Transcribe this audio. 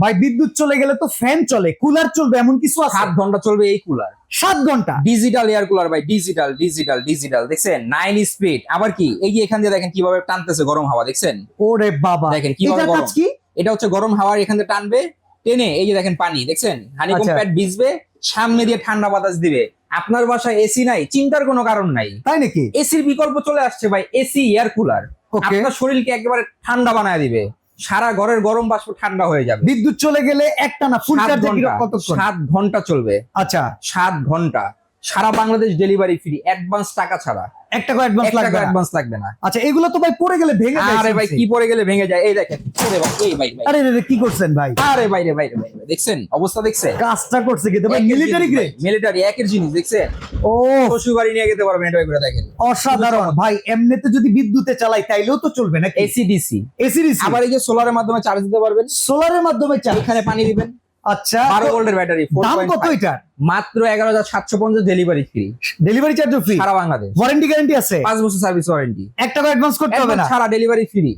ভাই বিদ্যুৎ চলে গেলে তো ফ্যান চলে, কুলার চলবে এমন কিছু আছে? 7 ঘন্টা চলবে এই কুলার। 7 ঘন্টা? ডিজিটাল এয়ার কুলার ভাই, ডিজিটাল ডিজিটাল ডিজিটাল, দেখছেন 9 স্পিড। আবার কি এই যে এখান দিয়ে দেখেন কিভাবে টানতেছে গরম হাওয়া, দেখছেন? ওরে বাবা, দেখেন কিভাবে এটার গরম। কাজ কি? এটা হচ্ছে গরম হাওয়া এখান থেকে টানবে, টেনে এই যে দেখেন পানি, দেখছেন হানিকম আচ্ছা। প্যাড ভিজবে, সামনে দিয়ে ঠান্ডা বাতাস দিবে। আপনার বাসায় এসি নাই, চিন্তার কোনো কারণ নাই। তাই নাকি? এসির বিকল্প চলে আসছে ভাই, এসি এয়ার কুলার। ওকে। আপনার শরীরকে একেবারে ঠান্ডা বানায় দিবে, সারা ঘরের গরম বাষ্প ঠান্ডা হয়ে যাবে। বিদ্যুৎ চলে গেলে একটা না ফুল 7 চার্জে ঘন্টা, কতক্ষণ? 7 ঘন্টা চলবে। আচ্ছা, 7 ঘন্টা, সারা বাংলাদেশ ডেলিভারি ফ্রি, অ্যাডভান্স টাকা ছাড়া। 1 টাকা অ্যাডভান্স 1 টাকা লাগবে না? অ্যাডভান্স লাগবে না। আচ্ছা, এগুলো তো ভাই পড়ে গেলে ভেঙে যায়। আরে ভাই কি পরে গেলে ভেঙে যায়, এই দেখেন। আরে ভাই, এই ভাই ভাই, আরে রে রে, কি করছেন ভাই? আরে বাইরে বাইরে বাইরে, দেখছেন অবস্থা, দেখছেন? কাজটা করছে কিন্তু ভাই, একের মিলিটারি জিনিস গ্রেড। ভাই, মিলিটারি একের জিনিস, দেখছেন? ও শ্বশুর বাড়ি নিয়ে যেতে পারবেন এটা করে, দেখেন অসাধারণ ভাই। এমনিতে যদি বিদ্যুতে চালাই তাইলেও তো চলবে নাকি? AC DC. এসি ডিসি আবার এই যে সোলারের মাধ্যমে চার্জ দিতে পারবেন, সোলারের মাধ্যমে চার্জ। এখানে পানি দিবেন। আচ্ছা, 12 ভোল্টের ব্যাটারি, দাম কত 4.5, এটার? মাত্র 11,750, ডেলিভারি ফ্রি, ডেলিভারি চার্জও ফ্রি? সারা বাংলাদেশ। ওয়ারেন্টি গ্যারান্টি আছে? 5 বছর সার্ভিস ওয়ারেন্টি, 1 টাকা অ্যাডভান্স করতে হবে না? ছাড়া ডেলিভারি ফ্রি।